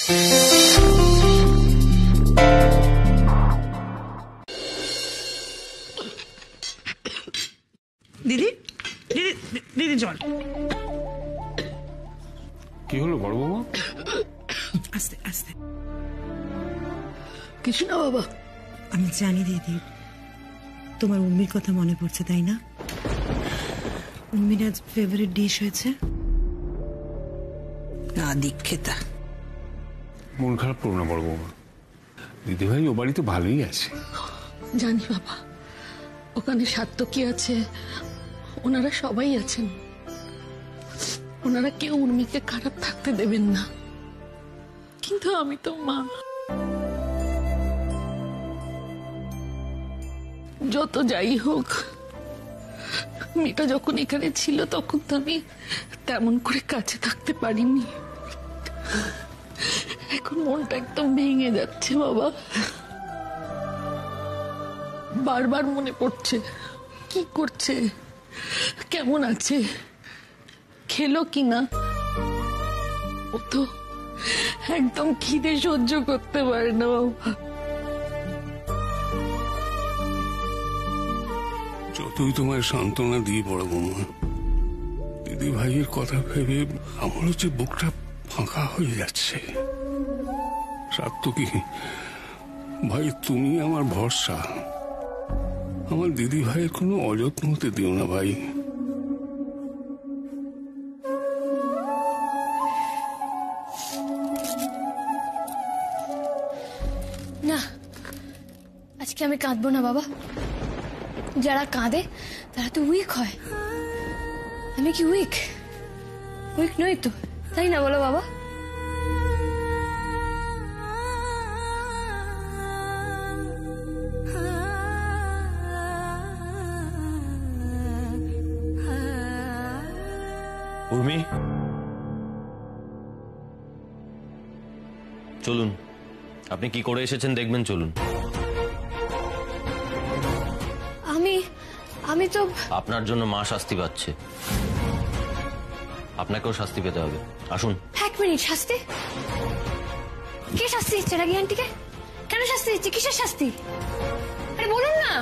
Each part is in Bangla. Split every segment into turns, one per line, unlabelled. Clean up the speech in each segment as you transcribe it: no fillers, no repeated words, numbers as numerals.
দিদি দিদি দিদি জল।
কি হলো বড় বৌমা?
আস্তে আস্তে।
কিছু না বাবা।
আমি জানি দিদি তোমার উর্মির কথা মনে পড়ছে, তাই না? উর্মির আজ ফেভারিট ডিশ হয়েছে না দীক্ষিতা।
মন খারাপ করো না বড় বৌমা, দিদি ভাই ও বাড়িতে ভালোই আছে।
জানি বাবা, ওখানে সাত্তকী আছে, ওনারা সবাই আছেন, ওনারা কেউ উর্মিকে খারাপ থাকতে দেবেন না। কিন্তু আমি তো মা, যত যাই হোক মেয়েটা যখন এখানে ছিল তখন তো আমি তেমন করে কাছে থাকতে পারিনি। এখন মনটা একদম ভেঙে যাচ্ছে বাবা, বারবার মনে পড়ছে কি করছে, কেমন আছে, খেলো কিনা। ও তো একদম খিদে সহ্য করতে পারে না বাবা।
যতই তোমায় সান্ত্বনা দিই বড় বৌমা, দিদি ভাইয়ের কথা ভেবে আমার হচ্ছে বুকটা ফাঁকা হয়ে যাচ্ছে। সাত্তকী ভাই, তুমি আমার ভরসা, আমার দিদি ভাইয়ের কোনো অযত্ন হতে দিও না ভাই।
না, আজকে আমি কাঁদবো না বাবা। যারা কাঁদে তারা তো উইক হয়। আমি কি উইক? উইক নই তো, তাই না বলো বাবা?
উর্মি, চলুন, আপনি কি করে এসেছেন দেখবেন, চলুন।
আমি তো
আপনার জন্য মা শাস্তি পাচ্ছে, আপনাকেও শাস্তি পেতে হবে। আসুন।
এক মিনিট, শাস্তি? কে শাস্তি দিচ্ছে রাগী আন্টিকে? কেন শাস্তি দিচ্ছে? কিসের শাস্তি? আরে বলুন না।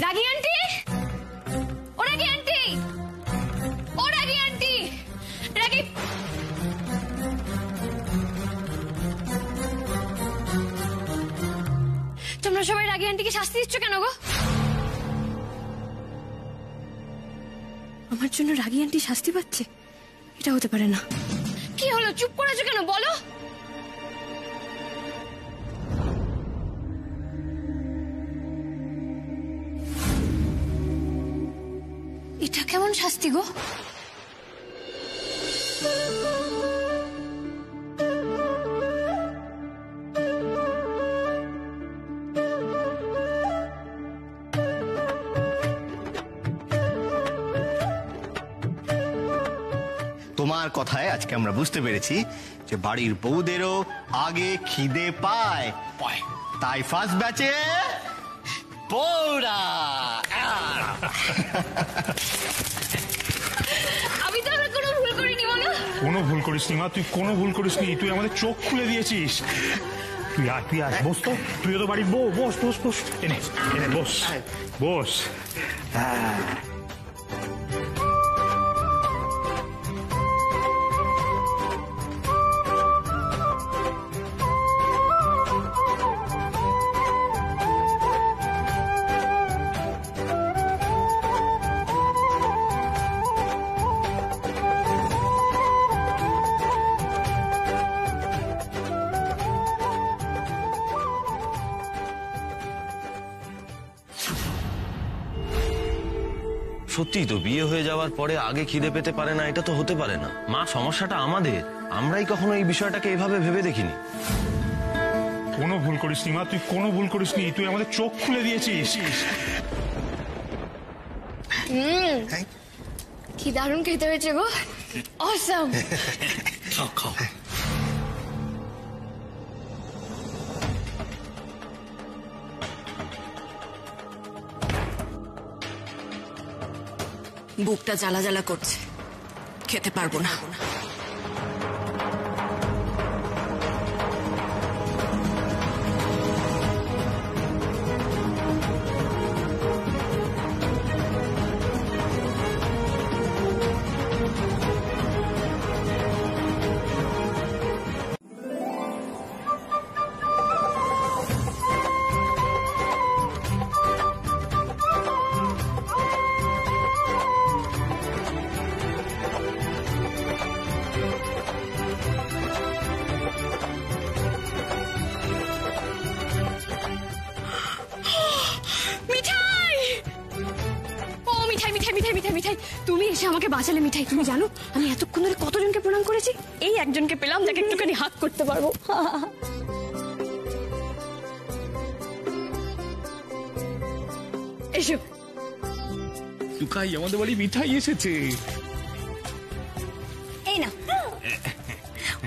রাগী আন্টি, ও রাগী আন্টি, ও রাগী আন্টি, রাগী। তোমরা সবাই রাগী আন্টিকে শাস্তি দিচ্ছ কেন গো? আমার জন্য রাগী আন্টি শাস্তি পাচ্ছে? এটা হতে পারে না। কি হলো, চুপ করেছো কেন বলো? এটা কেমন শাস্তি গো?
তোমার কথায় আজকে আমরা বুঝতে পেরেছি যে বাড়ির বউদেরও আগে খিদে পায়, তাই ফার্স্ট ব্যাচে বউরা।
আমি তো কোনো ভুল করিনি বলো।
কোনো ভুল করিস নি মা, তুই কোনো ভুল করিস নি, তুই আমাদের চোখ খুলে দিয়েছিস। তুই আয়, তুই আয়, বস তো, তুইও তো বাড়ির বউ, বস বস বস, এনে এনে বস বস।
সত্যি তো, বিয়ে হয়ে যাওয়ার পরে আগে খিদে পেতে পারে না, এটা তো হতে পারে না। মা, সমস্যাটা আমাদের, আমরাই কখনো এই বিষয়টাকে এভাবে ভেবে দেখিনি।
কোনো ভুল করিস নি মা, তুই কোনো ভুল করিস নি, তুই আমাদের চোখ খুলে দিয়েছিস।
কি দারুণ খেতে হয়েছে গো, অসাম।
বুকটা জ্বালা জ্বালা করছে, খেতে পারবো না।
মিঠাই তুমি এসে আমাকে বাঁচালে মিঠাই। তুমি জানো আমি এতক্ষণ ধরে কতজনকে প্রণাম করেছি, এই একজনকে পেলাম যাকে একটুখানি হাত করতে পারবো। এসো।
টুকাই, আমাদের বাড়ি মিঠাই এসেছে।
এই না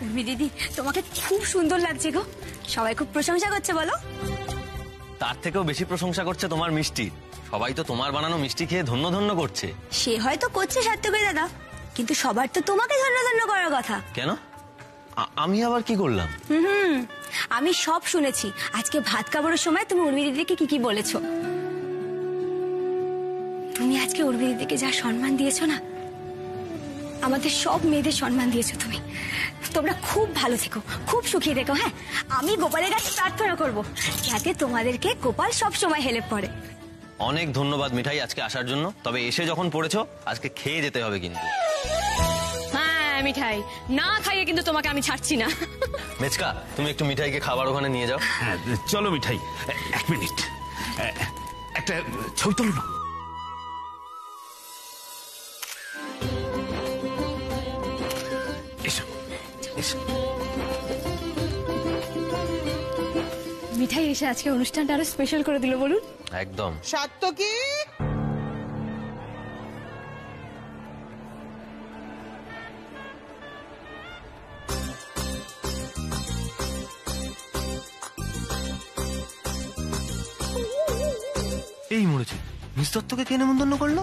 উর্মি দিদি, তোমাকে খুব সুন্দর লাগছে গো, সবাই খুব প্রশংসা করছে বলো।
তার থেকেও বেশি প্রশংসা করছে তোমার মিষ্টি। সবাই তো তোমার বানানো মিষ্টি খেয়ে ধন্য ধন্য করছে।
সে হয়তো করছে সার্থকই দাদা, কিন্তু সবার তো তোমাকে ধন্য ধন্য করার কথা।
কেন? আমি আবার কি করলাম?
আমি সব শুনেছি। আজকে ভাত খাবারের সময় তুমি উর্মি দিদিকে কি কি বলেছো। তুমি আজকে উর্মি দিদিকে যা সম্মান দিয়েছো না, আমাদের সব মেয়েদের সম্মান দিয়েছো তুমি। তোমরা খুব ভালো থেকো, খুব সুখী থেকো। হ্যাঁ, আমি গোপালের কাছে প্রার্থনা করবো যাতে তোমাদেরকে গোপাল সব সময় হেল্প করে।
অনেক ধন্যবাদ মিঠাই আজকে আসার জন্য। তবে এসে যখন পড়েছো আজকে খেয়ে যেতে হবে কিন্তু।
হ্যাঁ মিঠাই, না খাইয়ে কিন্তু তোমাকে আমি ছাড়ছি না।
মেচকা, তুমি একটু মিঠাইকে খাবার ওখানে নিয়ে যাও।
হ্যাঁ চলো মিঠাই, 1 মিনিট, একটা ছবি তোলো না। এসো এসো।
মিঠাই এসে আজকে অনুষ্ঠানটা আরো স্পেশাল করে দিল বলুন।
একদম।
সাত্তকী,
এই মরেছে, মিস দত্তকে কে নেমন্তন্ন করলো?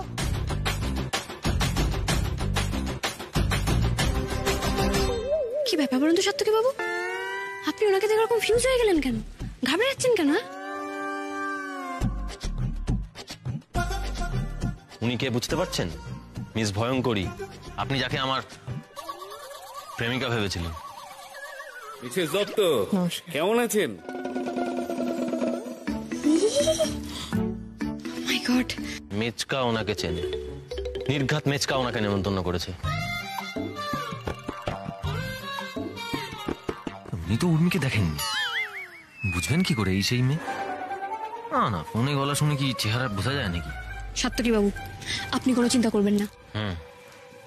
কি ব্যাপার বলুন তো সাত্তকী বাবু, আপনি ওনাকে দেখে কনফিউজ হয়ে গেলেন কেন? ঘাবড়ে যাচ্ছেন কেন?
উনি কে বুঝতে পারছেন? মিস ভয়ঙ্করী, আপনি যাকে আমার প্রেমিকা ভেবেছিলেন।
মিসেস দত্ত, কেমন আছেন?
মাই গড,
মেচকা ওনাকে চেনে। নির্ঘাত মেচকা ওনাকে নেমন্তন্ন করেছে। উনি তো উর্মিকে দেখেননি, বুঝবেন কি করে এই সেই মেয়ে? না না, ফোনে গলা শুনে কি চেহারা বোঝা যায় নাকি?
সাত্তকী বাবু আপনি কোনো চিন্তা করবেন না,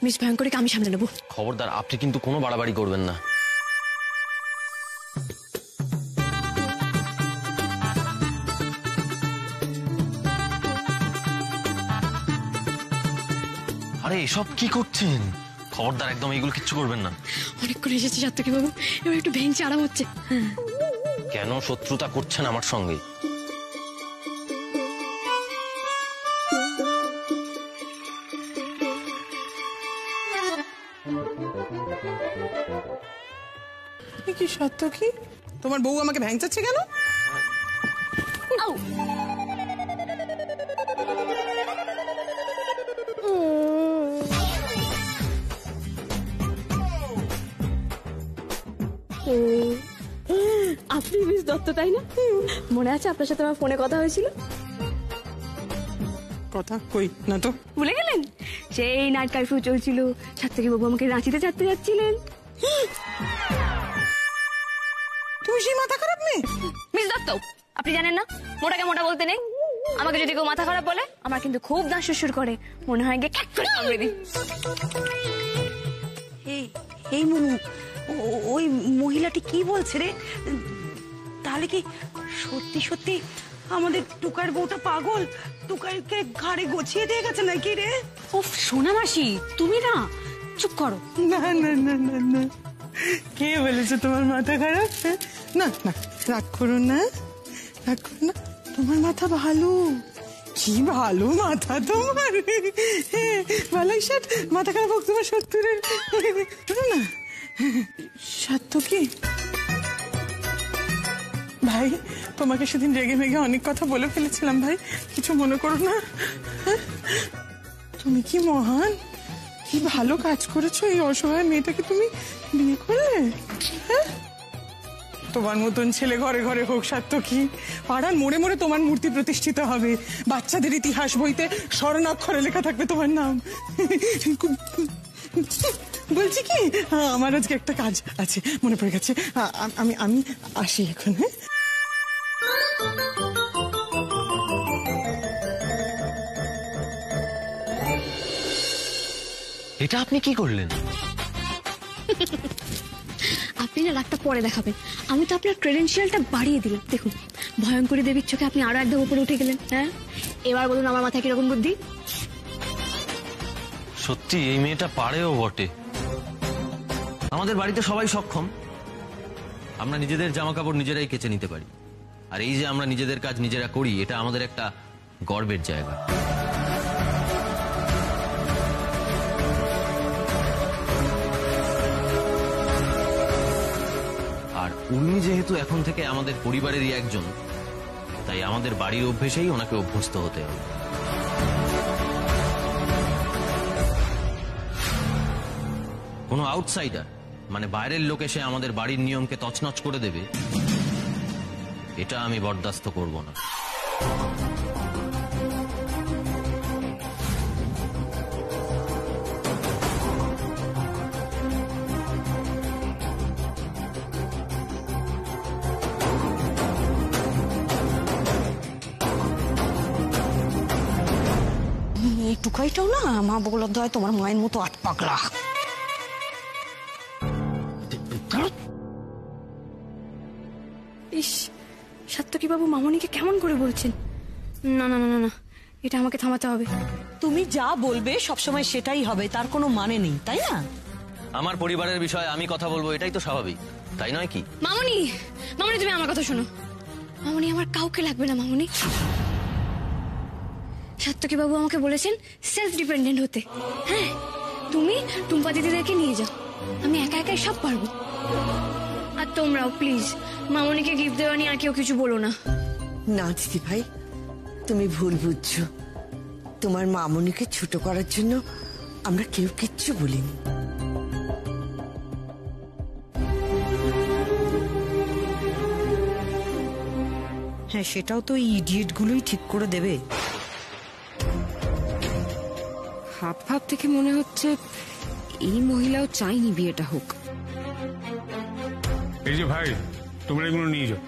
মিস ভয়ঙ্করীকে আমি সামলে নেব।
খবরদার, আপনি কিন্তু কোনো বাড়াবাড়ি করবেন না। আরে এসব কি করছেন? খবরদার, একদম এইগুলো কিচ্ছু করবেন না।
অনেক করে এসেছি সাত্তকী বাবু, এবার একটু ভেঙচি আরাম হচ্ছে।
কেন শত্রুতা করছেন আমার সঙ্গে?
কি সাত্তকী, তোমার বউ আমাকে ভ্যাংচাচ্ছে কেন?
আপনি মিস দত্ত তাই না? মনে আছে আপনার সাথে আমার ফোনে কথা হয়েছিল?
কথা কই না তো।
ভুলে গেলেন? সেই নাইট কারফিউ চলছিল, সাত্তকী বাবু আমাকে রাঁচিতে চাটতে যাচ্ছিলেন।
তুমি সেই মাথা খারাপ মেয়ে?
মিস দত্ত, আপনি জানেন না মোটাকে মোটা বলতে নেই। আমাকে যদি কেউ মাথা খারাপ বলে আমার কিন্তু খুব দাঁত সুরসুর করে, মনে হয় গিয়ে ক্যাক করে কামড়ে দিই।
এই মনু, ওই মহিলাটি কি বলছে রে? তাহলে কি সত্যি সত্যি আমাদের টুকার বউটা পাগল, টুকাইকে ঘাড়ে গছিয়ে দিয়ে গেছে নাকি রে?
উফ সোনা মাসি, তুমি না চুপ করো।
না না না না না, কে বলেছে তোমার মাথা খারাপ? না না, রাগ করো না, রাগ করো না, তোমার মাথা ভালো। কি ভালো মাথা তোমার, ভালোই ষাট মাথা খারাপ হোক তোমার 70-এর। শোনো না সাত্তকী ভাই, তোমাকে সেদিন রেগে মেগে অনেক কথা বলে ফেলেছিলাম ভাই, কিছু মনে করো না। তুমি কি মহান, কি ভালো কাজ করেছো, এই অসহায় মেয়েটাকে তুমি বিয়ে করলে। তোমার মতন ছেলে ঘরে ঘরে হোক সাত্তকী, পাড়ার মোড়ে মোড়ে তোমার মূর্তি প্রতিষ্ঠিত হবে, বাচ্চাদের ইতিহাস বইতে স্বর্ণাক্ষরে লেখা থাকবে তোমার নাম। বলছি কি, আমার আজকে একটা কাজ আছে, মনে পড়ে গেছে, আমি আমি আসি এখন। হ্যাঁ
এটা আপনি কি করলেন?
আপনি না রাগটা পরে দেখাবেন, আমি তো আপনার ক্রেডেন্সিয়ালটা বাড়িয়ে দিলাম। দেখুন, ভয়ঙ্করী দেবীর চোখে আপনি আরো একদম উপরে উঠে গেলেন। হ্যাঁ, এবার বলুন আমার মাথায় কিরকম বুদ্ধি?
সত্যি এই মেয়েটা পারেও বটে। আমাদের বাড়িতে সবাই সক্ষম, আমরা নিজেদের জামা কাপড় নিজেরাই কেচে নিতে পারি। আর এই যে আমরা নিজেদের কাজ নিজেরা করি, এটা আমাদের একটা গর্বের জায়গা। আর উনি যেহেতু এখন থেকে আমাদের পরিবারেরই একজন, তাই আমাদের বাড়ির অভ্যেসেই ওনাকে অভ্যস্ত হতে হবে। কোনো আউটসাইডার মানে বাইরের লোক এসে আমাদের বাড়ির নিয়মকে তছনছ করে দেবে, এটা আমি বরদাস্ত করব না।
এই টুকাইটাও না মা বগলার দয় তোমার মায়ের মতো আট পাগলা।
ইস, সাত্তকী বাবু মামনিকে কেমন করে বলছেন? না না না না না, এটা আমাকে থামাতে হবে।
তুমি যা বলবে সবসময় সেটাই হবে, তার কোনো মানে নেই, তাই না?
আমার পরিবারের বিষয়ে আমি কথা বলবো, এটাই তো স্বাভাবিক, তাই নয় কি?
মামনি, মামনি তুমি আমার কথা শোনো। মামনি, আমার কাউকে লাগবে না মামনি। সাত্তকী বাবু আমাকে বলেছেন সেলফ ডিপেন্ডেন্ট হতে। হ্যাঁ, তুমি টুম্পা দিদিদেরকে নিয়ে যাও, আমি একা একাই সব পারবো। আর তোমরাও প্লিজ মামনিকে গিফট দেওয়া নিয়ে আর কেউ কিছু বলো না।
না দিদি ভাই, তুমি ভুল বুঝছো। তোমার মামনিকে ছোট করার জন্য আমরা কেউ কিচ্ছু বলিনি।
হ্যাঁ, সেটাও তো এই ইডিয়েট গুলোই ঠিক করে দেবে।
ভাব ভাব থেকে মনে হচ্ছে এই মহিলাও চাইনি বিয়েটা হোক।
এই যে ভাই, তোমরা এগুলো নিয়ে যাও।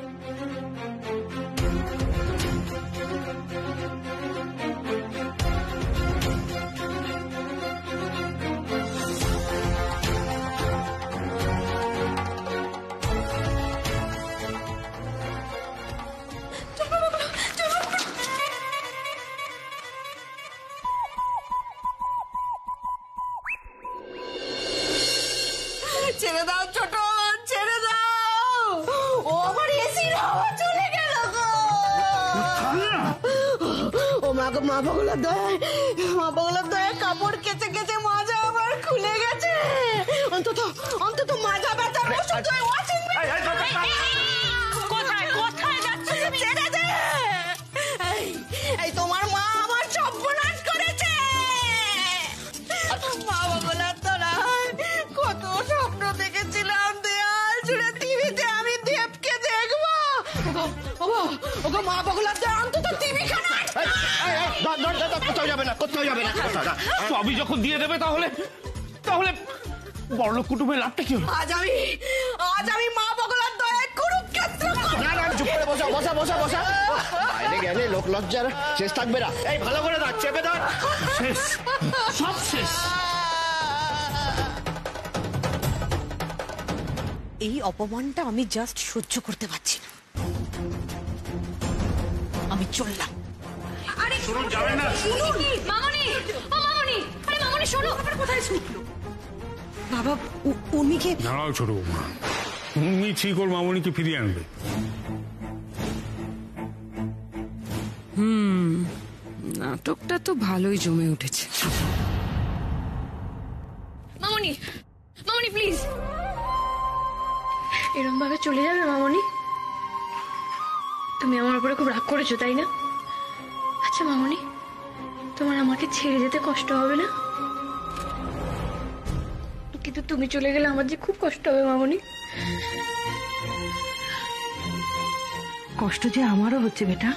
ছেড়ে দাও ছোট, ছেড়ে দাও। ও আমার এসির হাওয়া চলে গেল গো। ও মা গো, মা বগলার দয়, মা বগলার দয় কাপড় কেচে কেচে মাজা আমার খুলে গেছে। অন্তত অন্তত মাজা ব্যথার ওষুধ ওয়াশিং কোথায় কোথায় যাচ্ছে? ছেড়ে দে। এই তোমার মা আমার সর্বনাশ করেছে। মা বগলার দয়, কত স্বপ্ন দেখেছিলাম দেয়াল জুড়ে টিভিতে আমি দেবকে দেখবো। ওগো মা বগলার দয়, অন্তত টিভি খানা।
কোথাও যাবে না, কোথাও যাবে না।
সবই যখন দিয়ে দেবে তাহলে তাহলে বড়লোক কুটুমের লাভটা কি হলো?
আজ আমি মা বগলার দয় কুরুক্ষেত্র।
না না, চুপ করে বসা বসা বসা বসা। বাইরে গেলে লোক লজ্জার শেষ থাকবে না। এই ভালো করে দাঁড় চেপে দাঁড়।
শেষ, সব শেষ।
এই অপমানটা আমি জাস্ট সহ্য করতে পারছি না। আমি চললাম।
আরে
শুনুন, যাবেন না।
মামনি, ও মামনি, আরে মামনি শোনো।
কোথায় ছুটলো বাবা? উর্মিকে
দাঁড়াও ছোট বৌমা, উর্মি ঠিক ওর মামনিকে ফিরিয়ে আনবে।
নাটকটা তো ভালোই জমে উঠেছে।
মামনি, মামনি প্লিজ, এরম ভাবে চলে যাবে মামনি? তুমি আমার উপরে খুব রাগ করেছো তাই না? আচ্ছা মামনি, তোমার আমাকে ছেড়ে যেতে কষ্ট হবে না? কিন্তু তুমি চলে গেলে আমার যে খুব কষ্ট হবে মামনি।
কষ্ট যে আমারও হচ্ছে বেটা,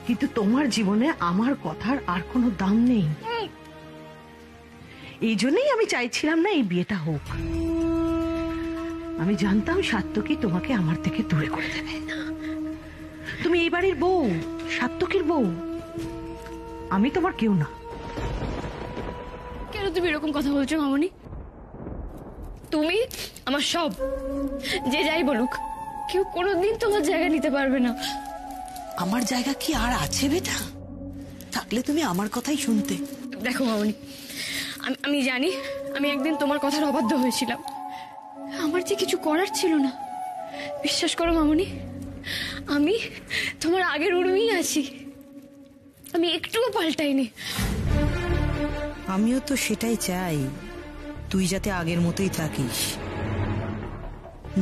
কিন্তু তোমার জীবনে আমার কথার আর কোনো দাম নেই। এই জন্যই আমি চাইছিলাম না এই বিয়েটা হোক। আমি জানতাম সাত্তকী তোমাকে আমার থেকে দূরে করে দেবে। তুমি এই বাড়ির বউ, সাত্তকীর বউ, আমি তোমার কেউ না।
কেন তুমি এরকম কথা বলছো মামনি? তুমি আমার সব, যে যাই বলুক কেউ কোনোদিন তোমার জায়গা নিতে পারবে না।
আমার জায়গা কি আর আছে বেটা? থাকলে তুমি আমার কথাই শুনতে।
দেখো মামনি, আমি জানি আমি একদিন তোমার কথার অবাধ্য হয়েছিলাম, আমার যে কিছু করার ছিল না। বিশ্বাস করো মামনি, আমি তোমার আগের উর্মিই আছি, আমি একটুও পাল্টাইনি।
আমিও তো সেটাই চাই, তুই যাতে আগের মতোই থাকিস।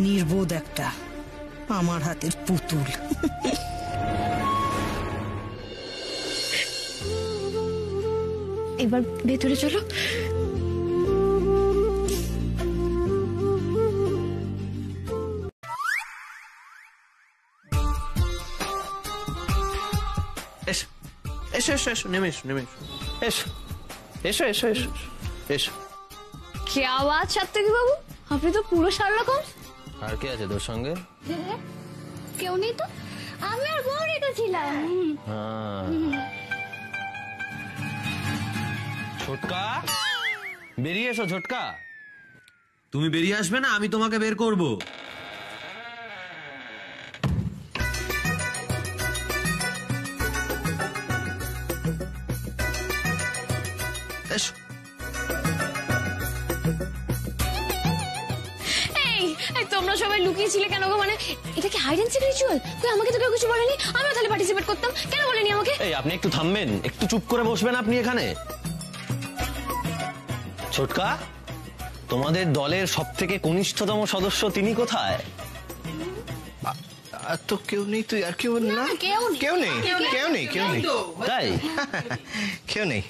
নির্বোধ একটা আমার হাতের পুতুল।
এবার ভেতরে চলো।
এসো এসো এসো এসো, নেমে এসো, নেমে এসো, এসো এসো এসো এসো এসো।
কে আওয়াজ সাত্তকী বাবু, আপনি তো পুরো শার্লক হোমস।
আর কে আছে তোর সঙ্গে?
কেউ নেই তো, আমি আর গৌরী তো ছিলাম।
ছোটকা, বেরিয়ে এসো ছোটকা। তুমি বেরিয়ে আসবে না, আমি তোমাকে বের করব। এসো।
এই তোমরা সবাই লুকিয়েছিলে কেন গো? মানে এটা কি হাইড এন্ড সিক রিচুয়াল? তুই আমাকে তো কেউ কিছু বলেনি, আমিও তাহলে পার্টিসিপেট করতাম, কেন বলেনি আমাকে?
এই আপনি একটু থামবেন, একটু চুপ করে বসবেন আপনি এখানে। ছোটকা, তোমাদের দলের সবথেকে কনিষ্ঠতম সদস্য তিনি কোথায়?
আর তো কেউ নেই, তুই আর কেউ না? কেউ নেই, কেউ নেই, কেউ নেই, কেউ নেই,
তাই
কেউ নেই।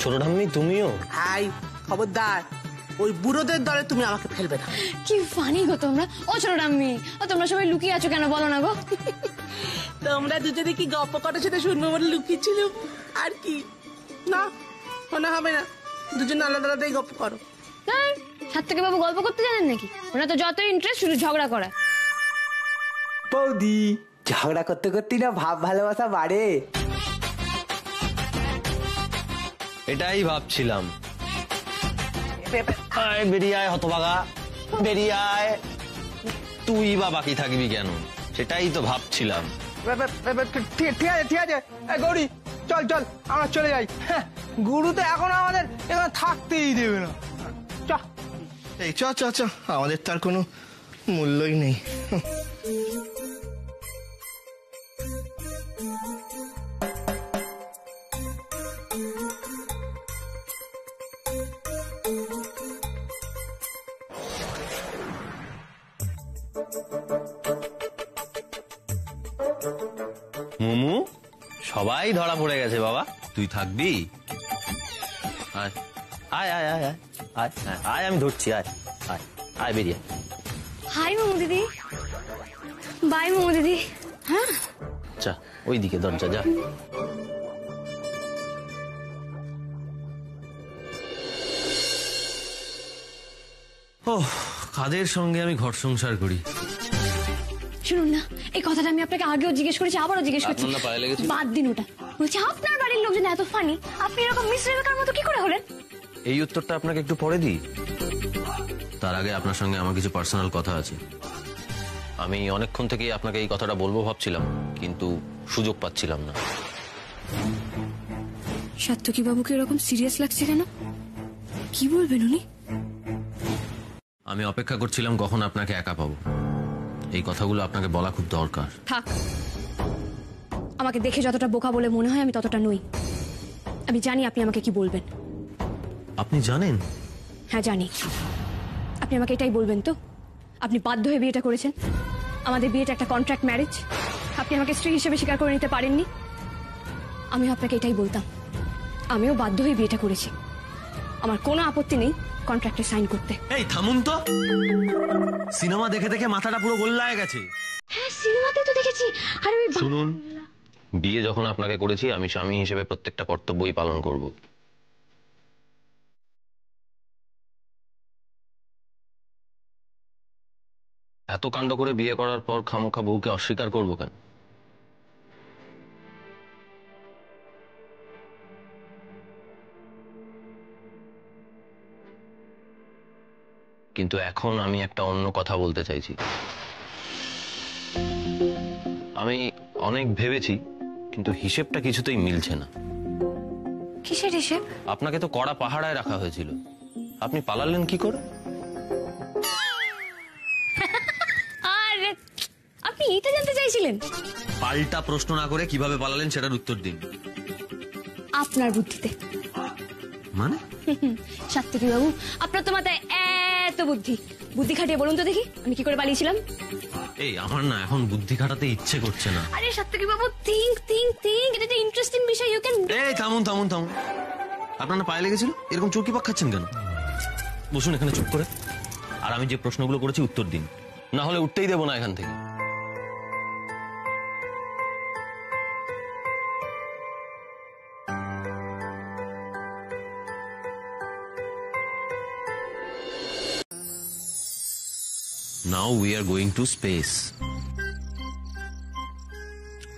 ছোট ঠাম্মি তুমিও?
আই খবরদার, ওই বুড়োদের দলে তুমি আমাকে ফেলবে না।
কি ফানি গো তোমরা। ও ছোট রাম্মি, ও তোমরা সবাই লুকিয়ে আছো কেন বলো না গো?
তোমরা দুজনে কি গপ্প করার সাথে শুনবো বলে লুকিয়েছিল, আর কি না মনে হবে না। দুজন আলাদা আলাদাই গপ্প করো।
সাত্তকী বাবু গল্প করতে জানেন নাকি? ওরা তো যত ইন্টারেস্ট শুধু ঝগড়া করা।
বৌদি, ঝগড়া করতে করতে না ভাব ভালোবাসা বাড়ে।
এটাই ভাবছিলাম। আয় বেরিয়ে আয় হতভাগা, বেরিয়ে আয়। তুই বা বাকি থাকবি কেন, সেটাই তো ভাবছিলাম।
ঠিক আছে ঠিক আছে, গৌরী চল চল, আমরা চলে যাই। গুরু তো এখন আমাদের এখানে থাকতেই দেবে না।
এই চ চ চ, আমাদের তার কোনো মূল্যই নেই।
মুমু, সবাই ধরা পড়ে গেছে বাবা, তুই থাকবি? আয় আয় আয় আয় আয় আয়, আয় আমি ধরছি, আয় আয় আয়, বেরিয়ে।
হাই মোমো দিদি, বাই মোমো দিদি। হ্যাঁ
যা ওইদিকে দরজা, যা। ও, কাদের সঙ্গে আমি ঘর সংসার করি।
শুনুন না, এই কথাটা আমি আপনাকে আগেও জিজ্ঞেস করেছি, আবারও জিজ্ঞেস করছি।
আপনার না পায়ে লেগেছিল?
বাদ দিন ওটা। বলছি আপনার বাড়ির লোকজন এত ফানি, আপনি এরকম মিস রেবেকার মতো কি করে হলেন?
এই উত্তরটা আপনাকে একটু পরে দিই, তার আগে আপনার সঙ্গে আমার কিছু পার্সোনাল কথা আছে। আমি অনেকক্ষণ থেকেই আপনাকে এই কথাটা বলবো ভাবছিলাম, কিন্তু সুযোগ পাচ্ছিলাম না।
সাত্তকী বাবুকে এরকম সিরিয়াস লাগছে কেন? কি বলবেন উনি?
আমি অপেক্ষা করছিলাম কখন আপনাকে একা পাবো। এই কথাগুলো আপনাকে বলা খুব দরকার।
থাক, আমাকে দেখে যতটা বোকা বলে মনে হয় আমি ততটা নই। আমি জানি আপনি আমাকে কি বলবেন।
আপনি জানেন?
হ্যাঁ জানি। আপনি আমাকে এটাই বলবেন তো, আপনি বাধ্য হয়ে বিয়েটা করেছেন? আমাদের বিয়েটা একটা কন্ট্রাক্ট ম্যারেজ, আপনি আমাকে স্ত্রী হিসেবে স্বীকার করে নিতে পারেননি। আমিও আপনাকে এটাই বলতাম, আমিও বাধ্য হয়ে বিয়েটা করেছি। আমার কোনো আপত্তি নেই কন্ট্রাক্টে সাইন করতে।
এই থামুন তো, সিনেমা দেখে দেখে মাথাটা পুরো গোল্লায় গেছে।
হ্যাঁ সিনেমাতে তো দেখেছি। আর ওই
শুনুন, বিয়ে যখন আপনাকে করেছি, আমি স্বামী হিসেবে প্রত্যেকটা কর্তব্যই পালন করব। এত কাণ্ড করে বিয়ে করার পর খামোখা বউকে অস্বীকার করবো কেন? কিন্তু এখন আমি একটা অন্য কথা বলতে চাইছি। আমি অনেক ভেবেছি, কিন্তু হিসেবটা কিছুতেই মিলছে না।
কিসের হিসেব?
আপনাকে তো কড়া পাহারায় রাখা হয়েছিল, আপনি পালালেন কি করে?
আর আপনি এটা জানতে চাইছিলেন?
পাল্টা প্রশ্ন না করে কিভাবে পালালেন সেটার উত্তর দিন।
আপনার বুদ্ধিতে।
মানে?
সাত্তকী বাবু, আপনার তো মাথায় এত বুদ্ধি, বুদ্ধি খাটিয়ে বলুন তো দেখি আমি কি করে পালিয়েছিলাম।
এই আমার না এখন বুদ্ধি খাটাতে ইচ্ছে করছে না।
আরে সাত্তকী বাবু, থিঙ্ক থিঙ্ক থিঙ্ক, এটা একটা ইন্টারেস্টিং বিষয়, ইউ ক্যান।
এই থামুন থামুন থামুন, আপনার না পায়ে লেগেছিল? এরকম চোরকি পাক খাচ্ছেন কেন? বসুন এখানে চুপ করে, আর আমি যে প্রশ্নগুলো করেছি উত্তর দিন, না হলে উঠতেই দেবো না এখান থেকে। Now we are going to space.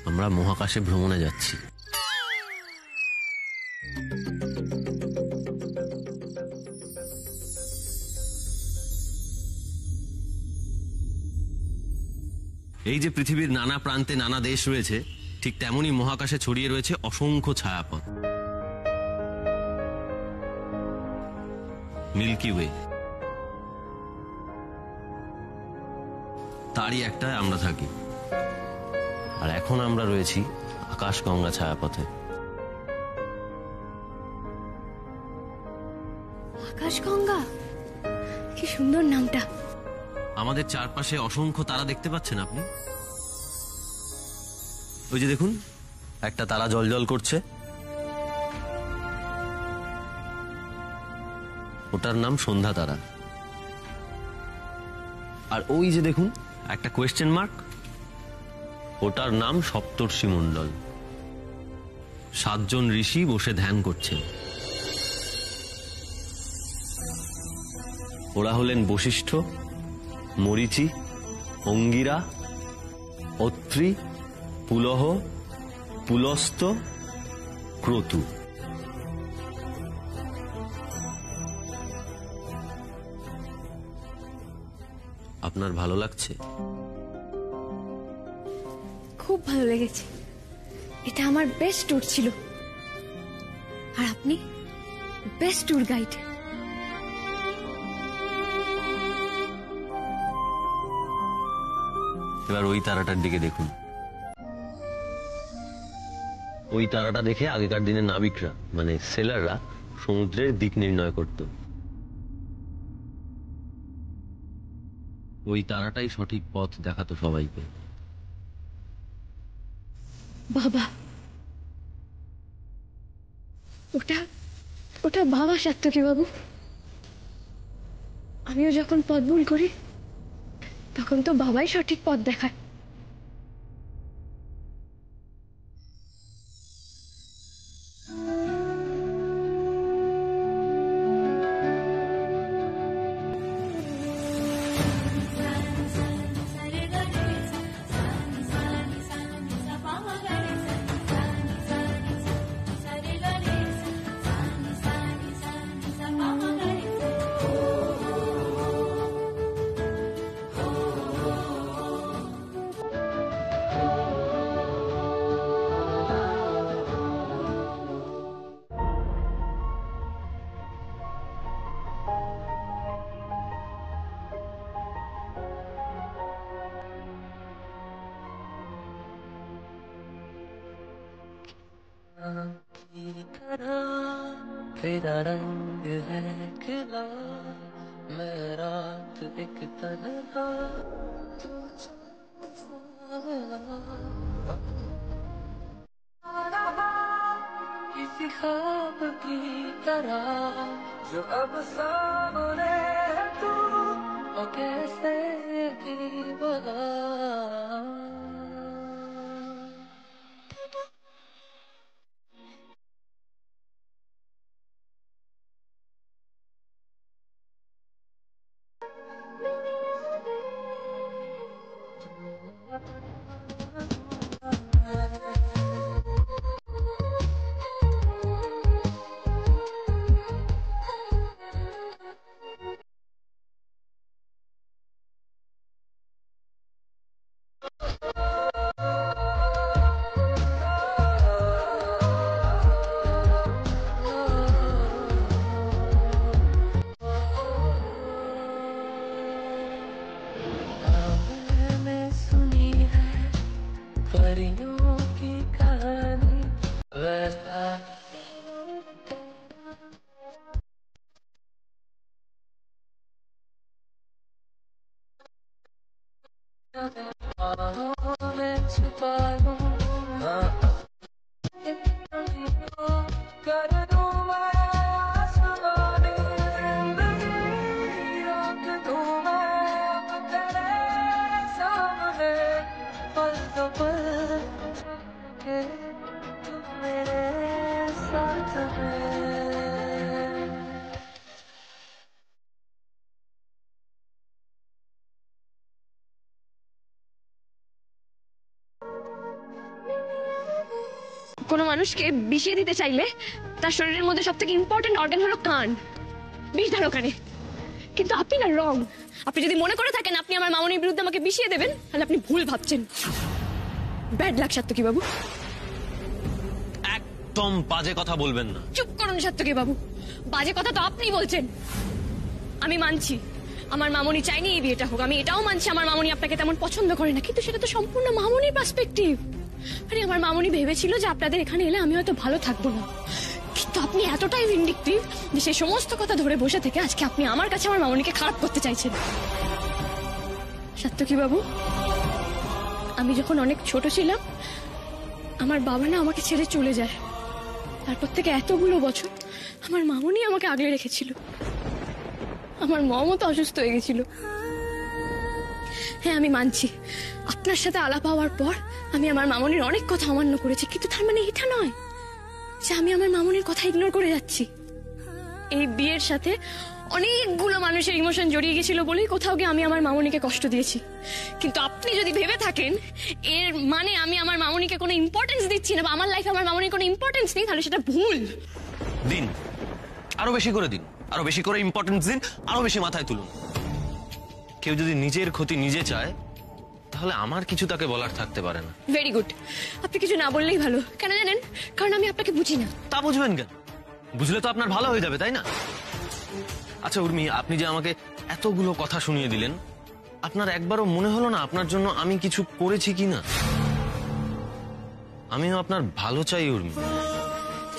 আমরা মহাকাশে ভ্রমণে যাচ্ছি। এই যে পৃথিবীর নানা প্রান্তে নানা দেশ রয়েছে, ঠিক তেমনই মহাকাশে ছড়িয়ে রয়েছে অসংখ্য ছায়াপথ। মিল্কি ওয়ে, তারই একটায় আমরা থাকি। আর এখন আমরা রয়েছি আকাশগঙ্গা ছায়াপথে।
আকাশগঙ্গা, কি সুন্দর নামটা।
আমাদের চারপাশে অসংখ্য তারা দেখতে পাচ্ছেন আপনি? ওই যে দেখুন, একটা তারা জ্বলজ্বল করছে, ওটার নাম সন্ধ্যা তারা। আর ওই যে দেখুন একটা কোয়েশ্চেন মার্ক, ওটার নাম সপ্তর্ষি মণ্ডল। 7 জন ঋষি বসে ধ্যান করছেন। ওরা হলেন বশিষ্ঠ, মরীচি, অঙ্গিরা, অত্রি, পুলহ, পুলস্ত, ক্রতু। আপনার ভালো লাগছে?
খুব ভালো লেগেছে, এটা আমার বেস্ট ট্যুর ছিল। আর আপনি বেস্ট ট্যুর গাইড।
এবার ওই তারাটার দিকে দেখুন। ওই তারাটা দেখে আগেকার দিনে নাবিকরা মানে সেলাররা সমুদ্রের দিক নির্ণয় করত। ওই তারাটাই সঠিক পথ দেখাতো সবাইকে।
বাবা, ওটা ওটা বাবা সাত্তকী বাবু। আমিও যখন পথ ভুল করি তখন তো বাবাই সঠিক পথ দেখায়।
तेरा रंग है खिला मैं रात एक तन्हा किसी ख्वाब की तरह जो अब सामने है तू और कैसे भी बना परियों की कहानी वैसा मैं छुपा लूं कर दूं मैं आसमानी जिंदगी रोक दूं मैं तेरे सामने पल तो पल के तुम मेरे साथ में।
কোনো মানুষকে বিষিয়ে দিতে চাইলে তার শরীরের মধ্যে সবথেকে ইম্পর্টেন্ট অর্গান হলো কান, বিষ ধার ওখানে। কিন্তু আপনি না রং। আপনি যদি মনে করে থাকেন আপনি আমার মামনির বিরুদ্ধে আমাকে বিষিয়ে দেবেন, তাহলে আপনি ভুল ভাবছেন। ব্যাড লাক সাত্তকী বাবু।
একদম বাজে কথা বলবেন না।
চুপ করুন সাত্তকী বাবু, বাজে কথা তো আপনি বলছেন। আমি মানছি আমার মামনি চাইনি এই বিয়েটা হোক, আমি এটাও মানছি আমার মামনি আপনাকে তেমন পছন্দ করে না, কিন্তু সেটা তো সম্পূর্ণ মামনির পার্সপেক্টিভ। আরে আমার মামনি ভেবেছিল যে আপনাদের এখানে এলে আমি হয়তো ভালো থাকবো না, কিন্তু আপনি এতটাই ভিন্ডিকটিভ যে সেই সমস্ত কথা ধরে বসে থেকে আজকে আপনি আমার কাছে আমার মামনিকে খারাপ করতে চাইছেন। সাত্তকী বাবু, আমি যখন অনেক ছোট ছিলাম আমার বাবা না আমাকে ছেড়ে চলে যায়। তারপর থেকে এতগুলো বছর আমার মামনি আমাকে আগলে রেখেছিল। আমার মমও তো অসুস্থ হয়ে গেছিল। হ্যাঁ আমি মানছি আপনার সাথে আলাপ হওয়ার পর আমি আমার মামনির অনেক কথা অমান্য করেছি, কিন্তু তার মানে এটা নয় যে আমি আমার মামনির কথা ইগনোর করে যাচ্ছি। এই বিয়ের সাথে অনেকগুলো মানুষের ইমোশন জড়িয়ে গেছিল বলেই কোথাও গিয়ে আমি আমার মামনিকে কষ্ট দিয়েছি। কিন্তু আপনি যদি ভেবে থাকেন এর মানে আমি আমার মামনিকে কোনো ইম্পর্টেন্স দিচ্ছি না বা আমার লাইফে আমার মামনির কোনো ইম্পর্টেন্স নেই, তাহলে সেটা ভুল।
দিন, আরো বেশি করে দিন, আরো বেশি করে ইম্পর্টেন্স দিন, আরো বেশি মাথায় তুলুন। কেউ যদি নিজের ক্ষতি নিজে চায় তাহলে আমার কিছু তাকে বলার থাকতে পারে না।
ভেরি গুড, আপনি কিছু না বললেই ভালো। কেন জানেন? কারণ আমি আপনাকে বুঝি না।
তা বুঝবেন কেন? বুঝলে তো আপনার ভালো হয়ে যাবে, তাই না? আচ্ছা উর্মি, আপনি যে আমাকে এতগুলো কথা শুনিয়ে দিলেন, আপনার একবারও মনে হলো না আপনার জন্য আমি কিছু করেছি কিনা? আমিও আপনার ভালো চাই উর্মি।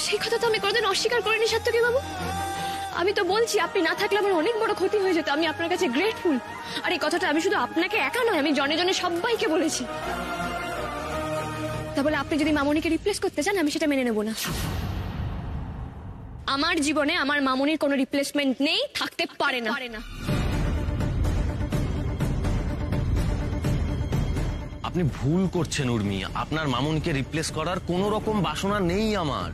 সেই কথা তো আমি কোনোদিন অস্বীকার করিনি সাত্তকী বাবু। আমি তো বলছি আপনি না থাকলে আমার অনেক বড় ক্ষতি হয়ে যেত। আমি আপনার কাছে গ্রেটফুল। আর এই কথাটা আমি শুধু আপনাকে একা নয়, আমি জনে জনে সবাইকে বলেছি। তা বলে আপনি যদি মামনিকে রিপ্লেস করতে চান আমি সেটা মেনে নেব না। আমার জীবনে আমার মামনির কোনো রিপ্লেসমেন্ট নেই, থাকতে পারে না।
আপনি ভুল করছেন উর্মি। আপনার মামুনকে রিপ্লেস করার কোন রকম বাসনা নেই আমার।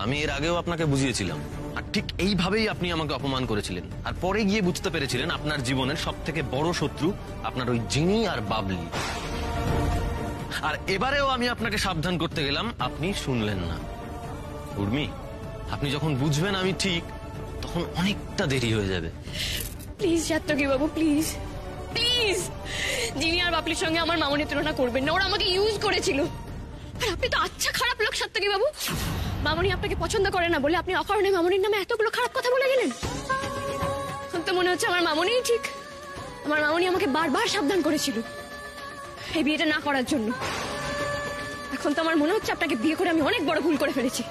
আমি এর আগেও আপনাকে বুঝিয়েছিলাম, আর ঠিক এইভাবেই আপনি আমাকে অপমান করেছিলেন। আর পরে গিয়ে বুঝতে পেরেছিলেন আপনার জীবনের সব থেকে বড় শত্রু আপনার ওই জিনি আর বাবলি। আর এবারেও আমি আপনাকে সাবধান করতে গেলাম, আপনি শুনলেন না। উর্মি, আপনি যখন বুঝবেন আমি ঠিক, তখন অনেকটা দেরি হয়ে যাবে।
Please Satyaki Babu, please please, জিনি আর বাবলির সঙ্গে আমার মামনির তুলনা করবেন না। ওরা আমাকে ইউজ করেছিল। আর আপনি তো আচ্ছা খারাপ লোক সাত্তকী বাবু। মামনি আপনাকে পছন্দ করে না বলে আপনি অকারণে মামনির নামে এতগুলো খারাপ কথা বলে গেলেন। এখন তো মনে হচ্ছে আমার মামনিই ঠিক। আমার মামনি আমাকে বারবার সাবধান করেছিল এই বিয়েটা না করার জন্য। এখন তো আমার মনে হচ্ছে আপনাকে বিয়ে করে আমি অনেক বড় ভুল করে ফেলেছি।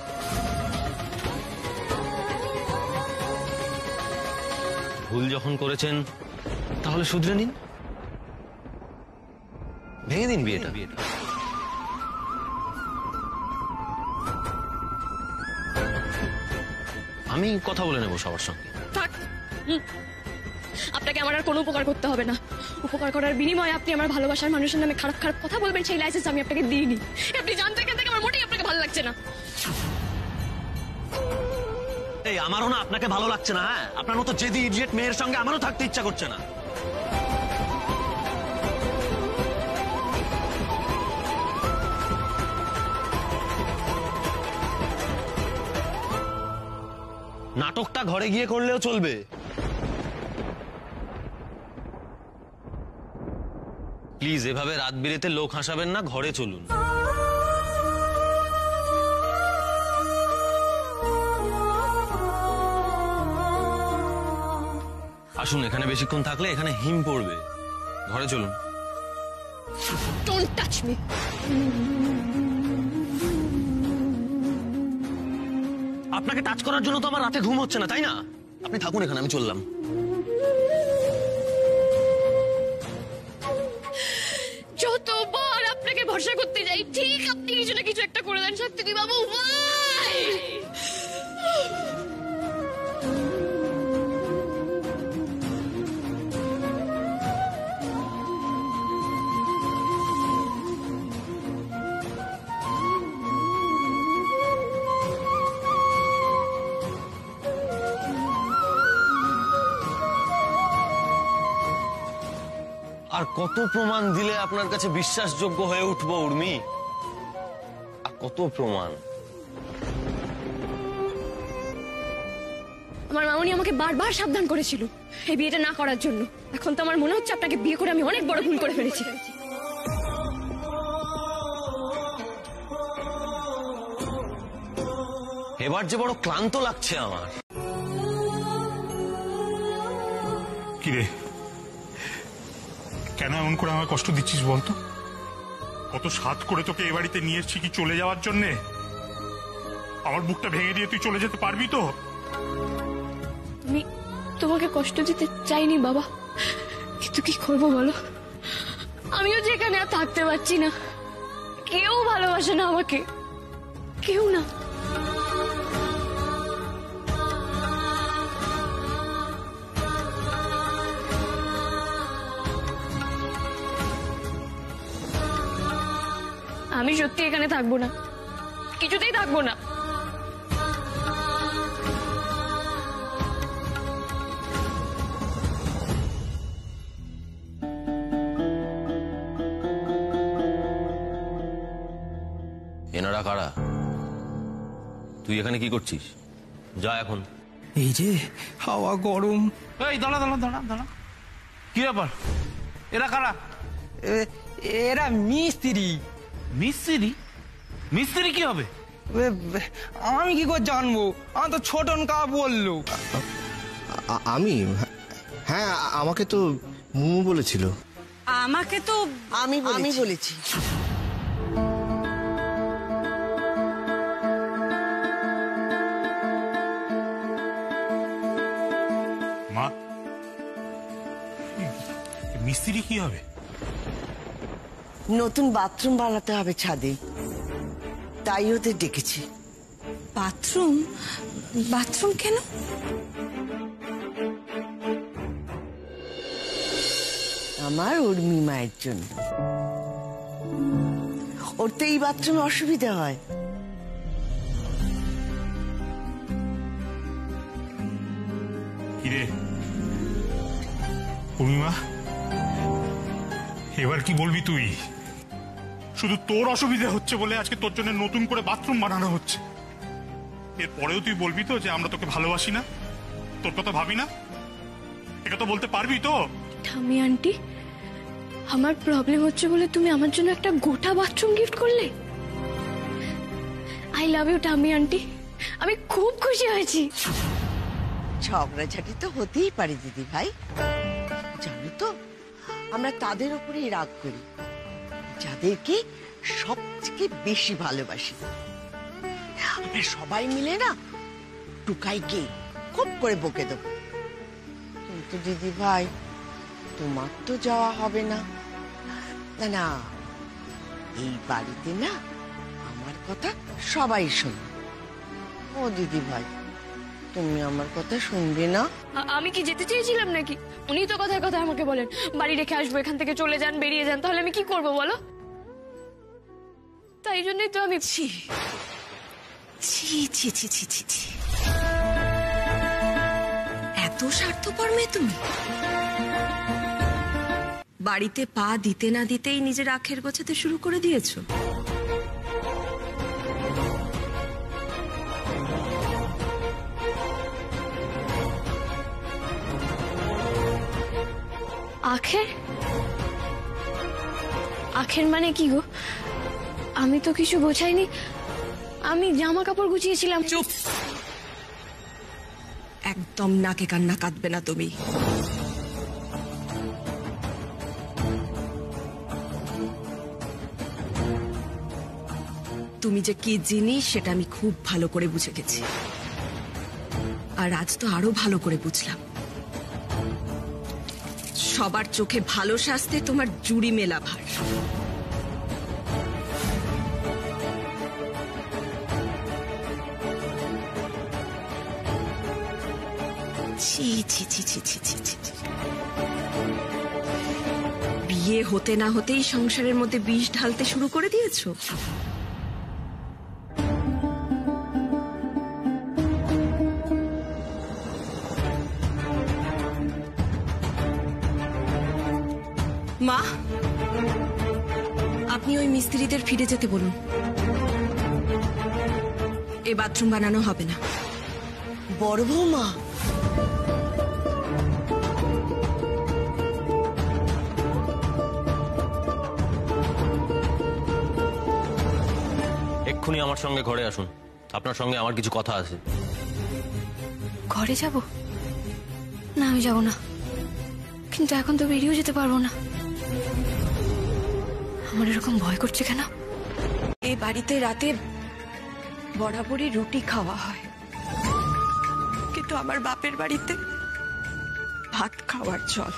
ভুল যখন করেছেন তাহলে শুধরে নিন, ভেঙে দিন বিয়েটা। আমি কথা বলে নেব সবার সঙ্গে।
থাক, আপনাকে আমার আর কোনো উপকার করতে হবে না। উপকার করার বিনিময়ে আপনি আমার ভালোবাসার মানুষের নামে খারাপ খারাপ কথা বলবেন, সেই লাইসেন্স আমি আপনাকে দিইনি। আপনি জানতে এখান থেকে আমার মোটেই আপনাকে ভালো লাগছে না।
এই আমারও না আপনাকে ভালো লাগছে না। হ্যাঁ, আপনার মতো জেদি ইডিয়েট মেয়ের সঙ্গে আমারও থাকতে ইচ্ছা করছে না। নাটকটা ঘরে গিয়ে করলেও চলবে। প্লিজ এভাবে রাত বিরেতে লোক হাসাবেন না, ঘরে চলুন। আসুন, এখানে বেশিক্ষণ থাকলে এখানে হিম পড়বে। ঘরে চলুন।
Don't touch me.
আপনাকে টাচ করার জন্য তো আমার রাতে ঘুম হচ্ছে না, তাই না? আপনি থাকুন এখানে, আমি চললাম।
যতবার আপনাকে ভরসা করতে যাই ঠিক আপনি কিছু না কিছু একটা করে দেন সত্যি বাবু। ভাই
আর কত প্রমাণ দিলে আপনার কাছে বিশ্বাসযোগ্য হয়ে উঠবো উর্মি? আর কত প্রমাণ?
আমার মামনি আমাকে বারবার সাবধান করেছিল এই বিয়েটা না করার জন্য। এখন তো আমার মনে হচ্ছে আপনাকে বিয়ে করে আমি অনেক বড় ভুল করে ফেলেছি।
এবার যে বড় ক্লান্ত লাগছে আমার।
কিরে, কেন এমন করে আমায় কষ্ট দিচ্ছিস বলতো? কত সাধ করে তোকে এ বাড়িতে নিয়ে এসছি কি চলে যাওয়ার জন্যে? আমার বুকটা ভেঙে দিয়ে তুই চলে যেতে পারবি তো?
আমি তোমাকে কষ্ট দিতে চাইনি বাবা, কিন্তু কি করবো বলো, আমিও যেখানে আর থাকতে পারছি না। কেউ ভালোবাসে না আমাকে, কেউ না। আমি সত্যি এখানে থাকবো না, কিছুতেই থাকবো না।
এনারা কারা? তুই এখানে কি করছিস? যা এখন।
এই যে হাওয়া গরম।
এই দাঁড়া দাঁড়া দাঁড়া দাঁড়া, কি ব্যাপার? এরা কারা?
এরা মিস্ত্রি।
মিস্ত্রি? মিস্ত্রি কি হবে?
আমি কি করে জানবো? আমার তো ছোটন কা বললো।
আমি? হ্যাঁ, আমাকে তো মুমু বলেছিল।
আমাকে তো
আমি বলেছি।
মা, মিস্ত্রি কি হবে?
নতুন বাথরুম বানাতে হবে ছাদে, তাই ওদের ডেকেছি।
বাথরুম? বাথরুম কেন?
আমার উর্মি মায়ের জন্য। ওর তো এই বাথরুমে অসুবিধা হয়।
কিরে পূর্ণিমা, এবার কি বলবি তুই? শুধু তোর অসুবিধা হচ্ছে বলে আজকে তোর জন্য নতুন করে বাথরুম বানানো হচ্ছে। এরপরেও তুই বলবি তো যে আমরা তোকে ভালোবাসি না, তোর কথা ভাবি না? এটা তো বলতে পারবি তো?
ঠাম্মি আন্টি, আমার প্রবলেম হচ্ছে বলে তুমি আমার জন্য একটা গোটা বাথরুম গিফট করলে। আই লাভ ইউ ঠাম্মি আন্টি, আমি খুব খুশি হয়েছি।
ঝগড়াঝাটি তো হতেই পারে দিদি ভাই, জানো তো আমরা তাদের উপরেই রাগ করি যাদেরকে সবথেকে বেশি ভালোবাসি। আমরা সবাই মিলে না টুকাইকে খুব করে বকে দেব। কিন্তু দিদি ভাই, তোমার তো যাওয়া হবে না। না না, এই বাড়িতে না আমার কথা সবাই শোনে। ও দিদি ভাই, তুমি আমার কথা শুনবে না?
আমি কি যেতে চেয়েছিলাম নাকি? উনি তো কথায় কথায় আমাকে বলেন বাড়ি রেখে আসবো, এখান থেকে চলে যান, বেরিয়ে যান। তাহলে আমি কি করবো বলো? তাই জন্যই তো আমি
ছি ছি ছি ছি ছি ছি ছি, এত স্বার্থপর মেয়ে তুমি। বাড়িতে পা দিতে না দিতেই নিজের আখের গোছাতে শুরু করে দিয়েছো।
আখের? আখের মানে কি গো? আমি তো কিছু গোছাইনি, আমি জামা কাপড় গুছিয়েছিলাম।
চুপ, একদম নাকে কান্না কাঁদবে না তুমি।
তুমি যে কি জিনিস সেটা আমি খুব ভালো করে বুঝে গেছি, আর আজ তো আরো ভালো করে বুঝলাম। সবার চোখে ভালো সাজতে তোমার জুড়ি মেলা ভার। ছি ছি ছি ছি ছি ছি ছি ছি। বিয়ে হতে না হতেই সংসারের মধ্যে বিষ ঢালতে শুরু করে দিয়েছো। মা, আপনি ওই মিস্ত্রিদের ফিরে যেতে বলুন। এ বাথরুম বানানো হবে না।
বড় বৌমা,
এক্ষুনি আমার সঙ্গে ঘরে আসুন, আপনার সঙ্গে আমার কিছু কথা আছে।
ঘরে যাব না? আমি যাব না, কিন্তু এখন তো বেরিয়েও যেতে পারবো না। আমার এরকম ভয় করছে কেন?
এই বাড়িতে রাতে বরাবরই রুটি খাওয়া হয়, কিন্তু আমার বাপের বাড়িতে ভাত খাওয়ার চল।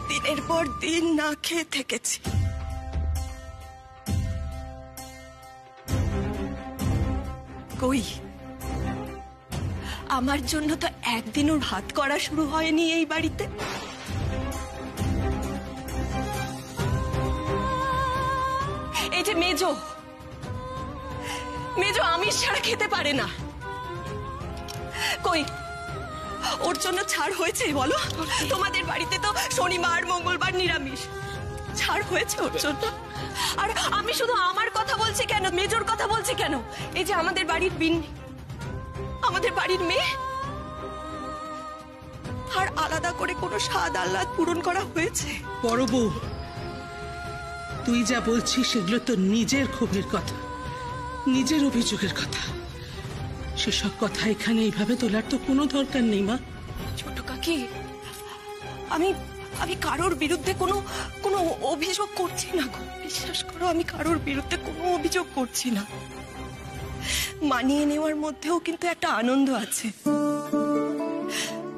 দিনের পর দিন না খেয়ে থেকেছি। কই, আমার জন্য তো একদিনও ভাত করা শুরু হয়নি এই বাড়িতে। এই যে মেজো আমিষ ছাড়া খেতে পারে না, কই ওর জন্য ছাড় হয়েছে বলো? তোমাদের বাড়িতে তো শনিবার মঙ্গলবার নিরামিষ, ছাড় হয়েছে ওর জন্য। আর আমি শুধু আমার কথা বলছি কেন, মেজোর কথা বলছি কেন? এই যে আমাদের বাড়ির বিন্নি, আমাদের বাড়ির মেয়ে, আর আলাদা করে কোনো স্বাদ আহ্লাদ পূরণ করা হয়েছে?
বড় বউ, তুই যা বলছিস সেগুলো তো নিজের ক্ষোভের কথা, নিজের অভিযোগের কথা। সেসব কথা এখানে এইভাবে তোলার তো কোনো দরকার নেই মা।
ছোট কাকি, আমি কারোর বিরুদ্ধে কোনো অভিযোগ করছি না গো, বিশ্বাস করো, আমি কারোর বিরুদ্ধে কোনো অভিযোগ করছি না। মানিয়ে নেওয়ার মধ্যেও কিন্তু একটা আনন্দ আছে,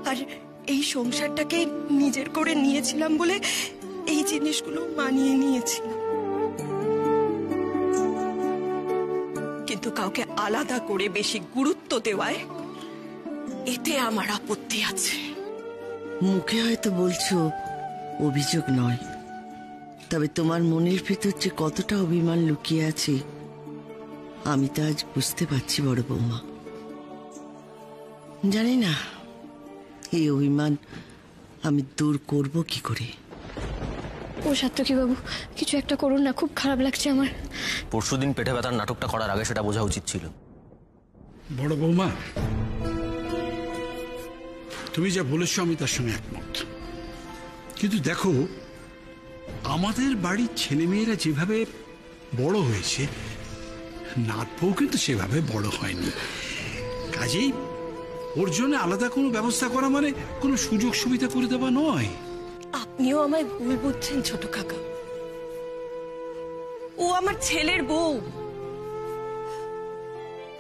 আর এই সংসারটাকে নিজের করে নিয়েছিলাম বলে এই জিনিসগুলো মানিয়ে নিয়েছিলাম। কিন্তু কাউকে আলাদা করে বেশি গুরুত্ব দেওয়ায় এতে আমার আপত্তি আছে।
মুখে হয়তো বলছো অভিযোগ নয়, তবে তোমার মনের ভেতর যে কতটা অভিমান লুকিয়ে আছে আমি তো আজ বুঝতে পারছি বড় বৌমা। জানি না এই অভিমান আমি দূর করব কি করে।
ও সাত্তকী বাবু, কিছু একটা করুন না, খুব খারাপ লাগছে আমার।
পরশুদিন পেটে ব্যথার নাটকটা করার আগে সেটা বোঝা উচিত ছিল।
বড় বৌমা, তুমি যা বলেছো আমি তার সঙ্গে একমত, কিন্তু দেখো আমাদের বাড়ির ছেলেমেয়েরা যেভাবে বড় হয়েছে নাত বউ কিন্তু সেভাবে বড় হয়নি। কাজেই ওর জন্য আলাদা কোনো ব্যবস্থা করা মানে কোনো সুযোগ সুবিধা করে দেওয়া নয়।
আপনিও আমায় ভুল বুঝছেন ছোট কাকা, ও আমার ছেলের বউ,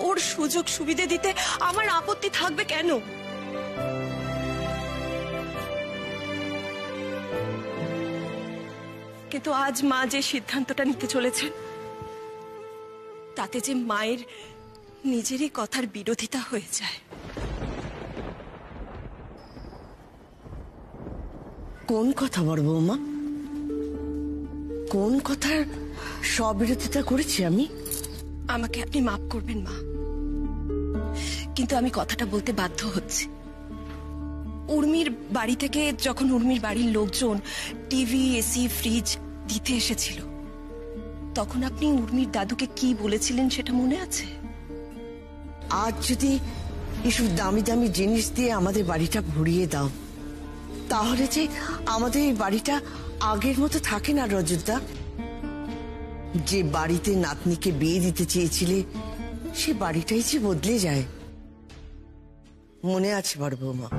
ওর সুযোগ সুবিধা দিতে আমার আপত্তি থাকবে কেন? কিন্তু আজ মা যে সিদ্ধান্তটা নিতে চলেছেন তাতে যে মায়ের নিজেরই কথার বিরোধিতা হয়ে যায়।
কোন কথা বড় বৌমা? কোন কথার স্ববিরোধিতা করেছি আমি?
আমাকে আপনি মাফ করবেন মা, কিন্তু আমি কথাটা বলতে বাধ্য হচ্ছি। উর্মির বাড়ি থেকে যখন উর্মির বাড়ির লোকজন টিভি, এসি, ফ্রিজ দিতে এসেছিল, তখন আপনি উর্মির দাদুকে কি বলেছিলেন সেটা মনে আছে?
আজ যদি এসব দামি দামি জিনিস দিয়ে আমাদের বাড়িটা ভরিয়ে দাও, তাহলে যে আমাদের এই বাড়িটা আগের মতো থাকে না রজতদা। যে বাড়িতে নাতনিকে বিয়ে দিতে চেয়েছিলে সে বাড়িটাই যে বদলে যায়, মনে আছে বড় বৌমা?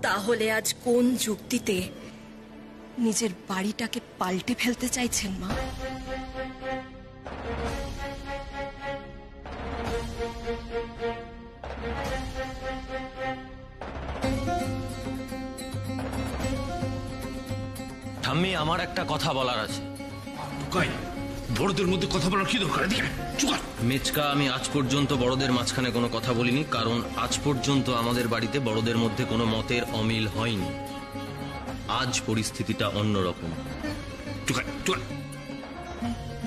তাহলে আজ কোন যুক্তিতে নিজের বাড়িটাকে পাল্টে ফেলতে চাইছেন মা?
আমার একটা কথা বলার আছে।
বড়দের মধ্যে কথা বলার কি দরকার?
মেচকা, আমি আজ পর্যন্ত বড়দের মাঝখানে কোনো কথা বলিনি, কারণ আজ পর্যন্ত আমাদের বাড়িতে বড়দের মধ্যে কোনো মতের অমিল হয়নি। আজ পরিস্থিতিটা অন্যরকম।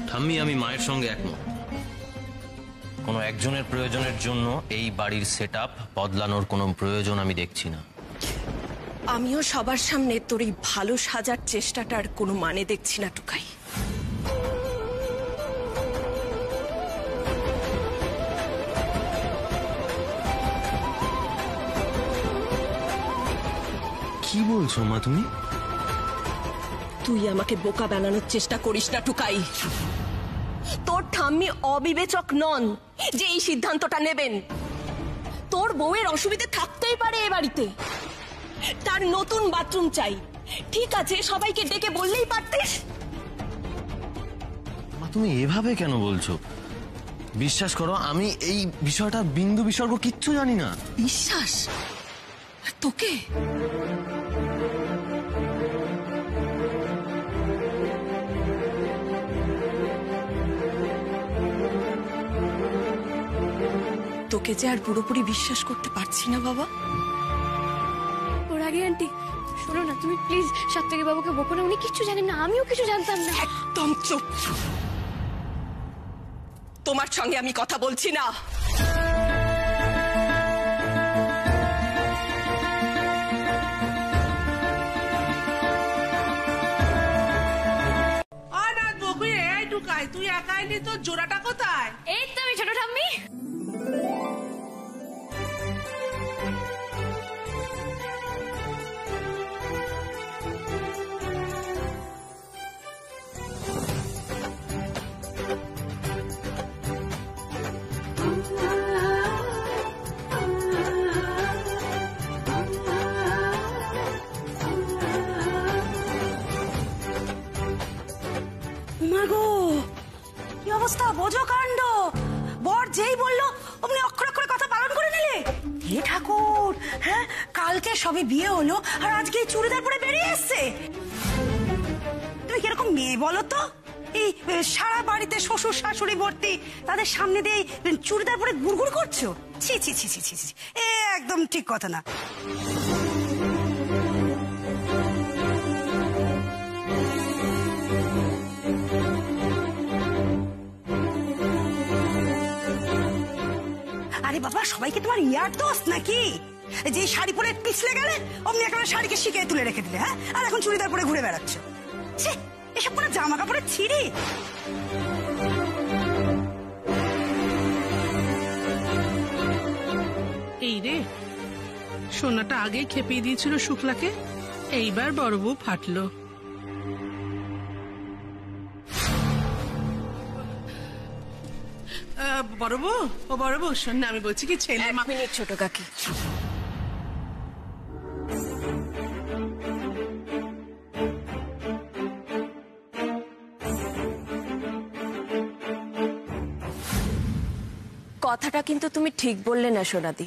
ঠাম্মি, আমি মায়ের সঙ্গে একমত। কোনো একজনের প্রয়োজনের জন্য এই বাড়ির সেটআপ বদলানোর কোনো প্রয়োজন আমি দেখছি না।
আমিও সবার সামনে তোর এই ভালো সাজার চেষ্টাটার কোনো মানে দেখছি না টুকাই।
কি বলছো মা তুমি?
তুই আমাকে বোকা বানানোর চেষ্টা করিস না টুকাই। তোর ঠাম্মি অবিবেচক নন যে এই সিদ্ধান্তটা নেবেন। তোর বউয়ের অসুবিধে থাকতেই পারে এ বাড়িতে, তার নতুন বাথরুম চাই, ঠিক আছে, সবাইকে ডেকে বললেই পারতিস।
মা তুমি এভাবে কেন বলছো? বিশ্বাস করো, আমি এই বিষয়টা বিন্দু বিসর্গ কিচ্ছু জানি না।
বিশ্বাস তোকে? তোকে যে আর পুরোপুরি বিশ্বাস করতে পারছি না বাবা।
ওর আগে আন্টি শোনো না, তুমি প্লিজ সাত্তকী বাবুকে বকো না, উনি কিচ্ছু জানেন না, আমিও কিছু জানতাম না।
একদম চুপ, তোমার সঙ্গে আমি কথা বলছি না।
তুই একাই নি, তোর জোড়াটা কোথায়?
এই তো আমি ছোট ঠাম্মি।
মাগো, কি অবস্থা, বোঝো কাণ্ড। বর যেই বললো অমনি অক্ষর অক্ষরে কথা পালন করে নিলে। হে ঠাকুর, হ্যাঁ, কালকে সবে বিয়ে হলো আর আজকে চুড়িদার পরে বেরিয়ে এসছে। তুমি কিরকম মেয়ে বলো তো? এই সারা বাড়িতে শ্বশুর শাশুড়ি ভর্তি, তাদের সামনে দিয়ে চুড়িদার পরে গুড়গুড় করছো? ছি ছি ছি ছি ছি ছি, এ একদম ঠিক কথা না। আরে বাবা, সবাইকে তোমার ইয়ার দোষ নাকি? যে শাড়ি পরে পিছলে গেলে অমনি একেবারে শাড়িকে শিখিয়ে তুলে রেখে দিলে, হ্যাঁ, আর এখন চুড়িদার পরে ঘুরে বেড়াচ্ছ। এসব কোনো জামা কাপড়ের ছিঁড়ি?
এই রে, সোনাটা আগে খেপিয়ে দিয়েছিল শুক্লাকে, এইবার বড় বউ ফাটলো। বড় বউ, ও বড় বউ, শোন না, আমি বলছি কি, ছেলে
ছোট কাকি, কথাটা কিন্তু তুমি ঠিক বললে না সোনাদি।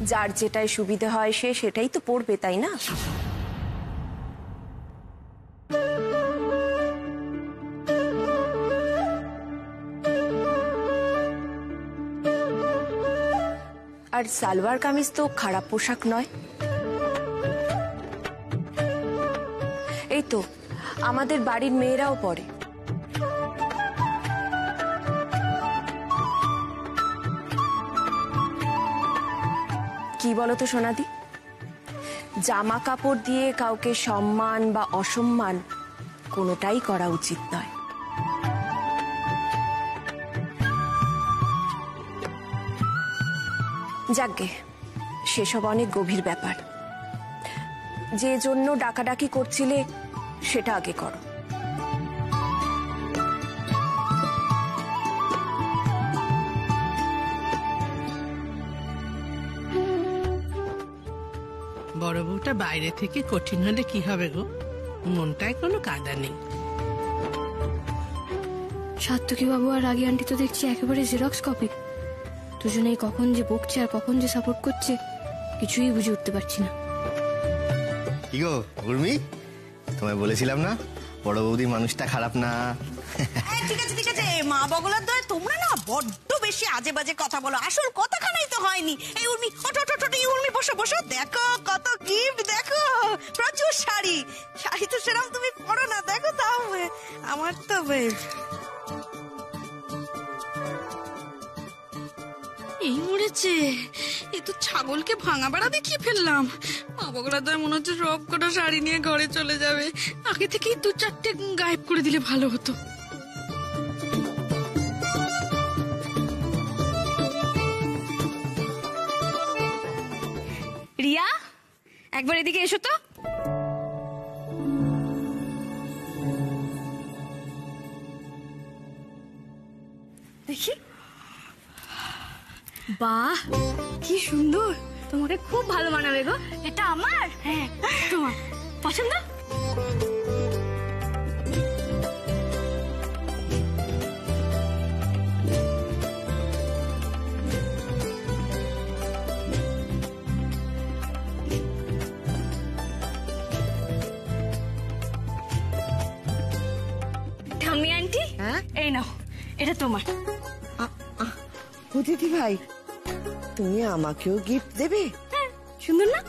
যার যেটাই সুবিধা হয় সে সেটাই তো পড়বে, তাই না? আর সালোয়ার কামিজ তো খারাপ পোশাক নয়। এই তো আমাদের বাড়ির মেয়েরাও পরে। কি বলতো সোনাদি, জামা কাপড় দিয়ে কাউকে সম্মান বা অসম্মান কোনোটাই করা উচিত নয়। যাকগে, সেসব অনেক গভীর ব্যাপার। যে জন্য ডাকাডাকি করছিলে সেটা আগে করো।
বড় বউটা বাইরে থেকে কঠিন হলে কি হবে গো, মনটায় কোনো কাদা নেই।
সাত্তকী বাবু আর রাগী আন্টি তো দেখছি একেবারে জেরক্স কপি। দুজনেই কখন যে বকছে আর কখন যে সাপোর্ট করছে কিছুই বুঝে উঠতে পারছি না।
কি গো উর্মি, তোমায় বলেছিলাম না বড় বৌদি মানুষটা খারাপ না।
ঠিক আছে ঠিক আছে, মা বগলার দয় তোমরা না বড্ড বেশি আজে বাজে কথা বলো, আসল কথাখানাই তো হয়নি। এই উর্মি ওঠো ওঠো ওঠো, এই উর্মি বসো বসো, দেখো কত গিফট, দেখো প্রচুর শাড়ি। শাড়ি তো সেরকম তুমি পরো না, দেখো তাও আমার তো
এই মরেছে, এ তো ছাগলকে ভাঙা বেড়া দেখিয়ে ফেললাম। মা বগলার দয় মনে হচ্ছে সব কটা শাড়ি নিয়ে ঘরে চলে যাবে। আগে থেকেই 2-4টে গায়েব করে দিলে ভালো হতো।
রিয়া, একবার এদিকে এসো তো। দেখি, বাহ কি সুন্দর, তোমাকে খুব ভালো মানাবে গো। এটা আমার? হ্যাঁ, তোমার পছন্দ? ঠাম্মি আন্টি, এই নাও, এটা তোমার।
ও দিদি ভাই, তুমি আমাকেও গিফট দেবে?
হ্যাঁ, সুন্দর না?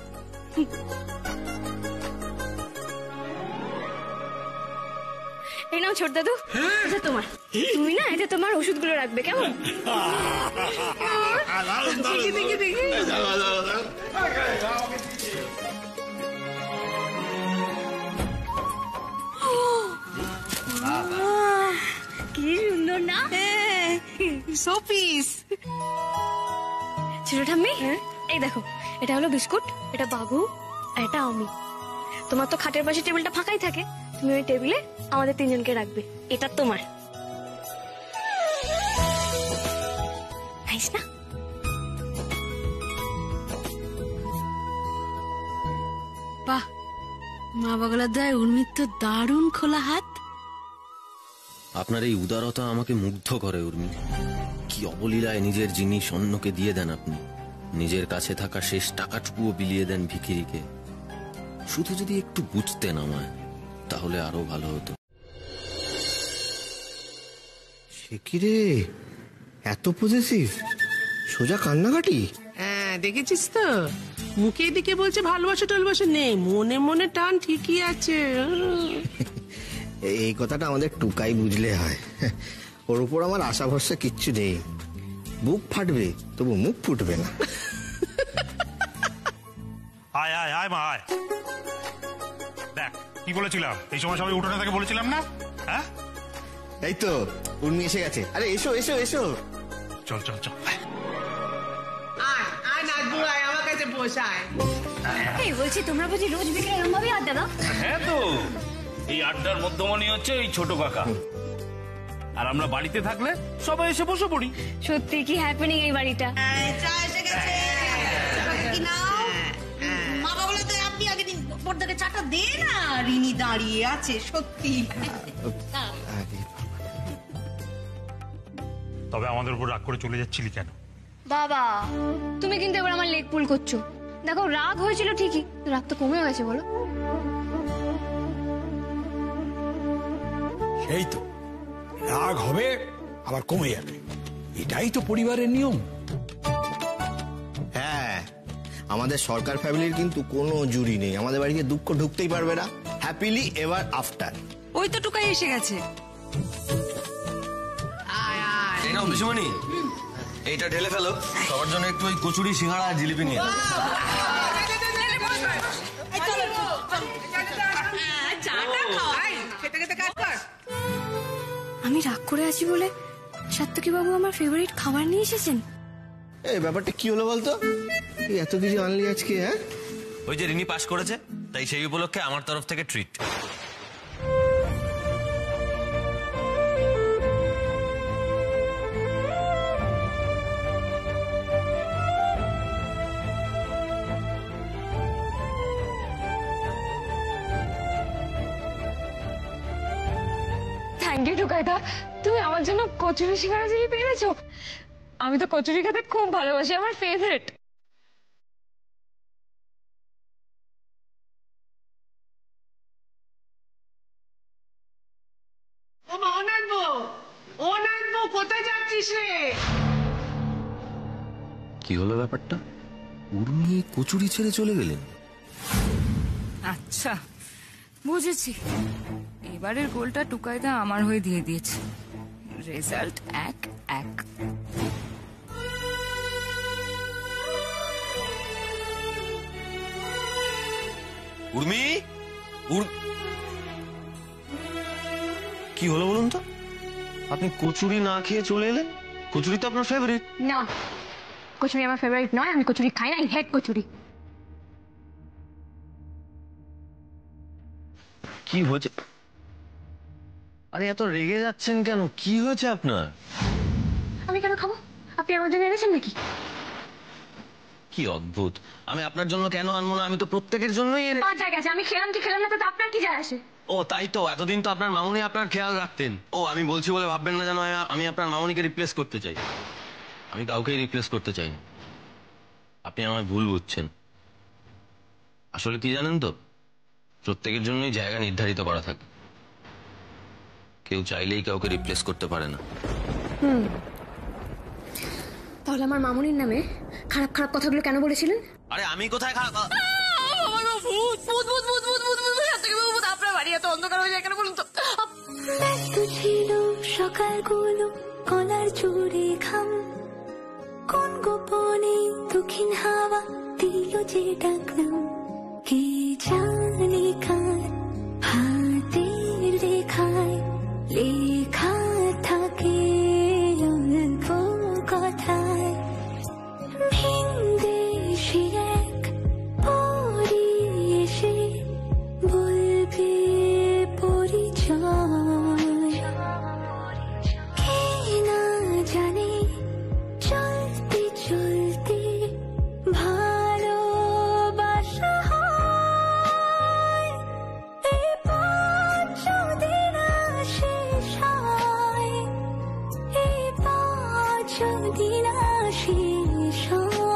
এই নাও ছোট দাদু, এটা তোমার। তুমি না এটা তোমার ওষুধগুলো রাখবে, কেমন? দেখি দেখি দেখি, কি সুন্দর না?
শোপিস।
ছোট ঠাম্মি, এই দেখো, এটা হলো বিস্কুট, এটা বাবু, আর এটা আমি। তোমার তো খাটের পাশে টেবিলটা ফাঁকাই থাকে, তুমি ওই টেবিলে আমাদের তিনজনকে রাখবে। এটা তোমার। নাইস না?
বাহ, মা বগলার দয় উর্মির তো দারুণ খোলা হাত।
আপনার এই উদারতা আমাকে মুগ্ধ করে উর্মি। কি অবলীলায় নিজের জিনিস অন্যকে দিয়ে দেন আপনি। নিজের কাছে থাকা শেষ টাকাটুকুও বিলিয়ে দেন ভিখিরিকে। শুধু যদি একটু বুঝতেন আমায়, তাহলে আরো ভালো হতো।
সে কি রে, এত পজেসিভ, সোজা কান্নাকাটি?
হ্যাঁ, দেখেছিস তো, মুখে দিকে বলছে ভালোবাসা টালবাসা নেই, মনে মনে টান ঠিকই আছে।
এই কথাটা আমাদের টুকাই বুঝলে হয়। ওর উপর আমার আশা ভরসা কিচ্ছু নেই। বুক ফাটবে তবু মুখ ফুটবে না।
আয় আয় আয় মা আয়, দেখ কি বলেছিলাম, এই সময় সবাই উঠোনে থেকে বলেছিলাম না? হ্যাঁ,
এই তো উর্মি এসে গেছে। আরে এসো এসো এসো,
চল চল চল।
আমার কাছে বসায়।
এই বলছি, তোমরা বুঝি রোজ বিকেলে এরকম ভাবে আড্ডা দাও?
হ্যাঁ তো, এই আড্ডার মধ্যমণি হচ্ছে এই ছোট কাকা। আর আমরা বাড়িতে থাকলে সবাই এসে বসে পড়ি।
সত্যি কি হ্যাপেনিং এই বাড়িটা।
মা বগলার দয় আপনি আগে দিন, পর্দাকে চাটা দে না, রিনি দাঁড়িয়ে আছে সত্যি।
তবে আমাদের উপর রাগ করে চলে যাচ্ছিলি কেন?
বাবা, তুমি কিন্তু এবার আমার লেগ পুল করছো। দেখো, রাগ হয়েছিল ঠিকই, রাগ তো কমে গেছে, বলো।
সেই তো, রাগ হবে আবার কমে যাবে, এটাই তো পরিবারের নিয়ম।
হ্যাঁ, আমাদের সরকার ফ্যামিলির কিন্তু কোনো জুরি নেই। আমাদের বাড়িতে দুঃখ ঢুকতেই পারবে না, হ্যাপিলি এভার আফটার।
ওই তো টুকাই এসে গেছে।
এই নাও পিসুমণি, এইটা ঢেলে ফেলো, সবার জন্য একটু ওই কচুরি, সিঙ্গাড়া আর জিলিপি নিয়ে।
আমি রাগ করে আছি বলে সাত্তকী বাবু আমার ফেভারিট খাবার নিয়ে এসেছেন।
এই ব্যাপারটা কি হলো বলতো? এত কিছু আনলি আজকে? হ্যাঁ,
ওই যে রিনি পাস করেছে, তাই সেই উপলক্ষে আমার তরফ থেকে ট্রিট।
থ্যাংক ইউ টুকাইদা, তুমি আমার জন্য কচুরি সিঙ্গারা জিলিপি এনেছো। আমি তো কচুরি খেতে খুব ভালোবাসি, আমার ফেভারিট।
কোথায় যাচ্ছিস রে?
কি হলো ব্যাপারটা? উর্মি কচুরি ছেড়ে চলে গেলেন?
আচ্ছা বুঝেছি, এবারের গোলটা টুকাইদা আমার হয়ে দিয়ে দিয়েছে। রেজাল্ট 1-1।
উর্মি, কি হলো বলুন তো? আপনি কচুরি না খেয়ে চলে এলেন? কচুরি তো আপনার ফেভারিট।
না, কচুরি আমার ফেভারিট নয়, আমি কচুরি খাই না, আই হেট কচুরি।
কি হয়েছে? আরে এত রেগে যাচ্ছেন কেন? কি হয়েছে আপনার?
আমি কেন খাবো? আপনি আমার জন্য এনেছেন নাকি?
কি অদ্ভুত! আমি আপনার জন্য কেন আনবো না? আমি তো প্রত্যেকের জন্যই এনে।
বাজা গেছে, আমি খেলাম কি খেলাম না তো আপনার কি যায় আসে?
ও তাই তো, এতদিন তো আপনার মামুনি আপনার খেয়াল রাখতেন। ও আমি বলছি বলে ভাববেন না যেন আমি আপনার মামুনিকে রিপ্লেস করতে চাই। আমি কাউকেই রিপ্লেস করতে চাই না। আপনি আমায় ভুল বুঝছেন। আসলে কি জানেন তো, প্রত্যেকের জন্যই জায়গা নির্ধারিত করা থাকে। কেউ চাইলেই কাউকে রিপ্লেস করতে পারে না।
তাহলে আমার মামুনির নামে খারাপ খারাপ কথাগুলো কেন বলেছিলেন?
আরে আমি কোথায় খারাপ?
আপনার বাড়ি এত অন্ধকার হয়ে যায় কেন বলুন তো?
ছিল সকালগুলো কলার জুড়ে ঘাম, কোন গোপনে দক্ষিণ হাওয়া দিল যে ডাকলাম, কে জানে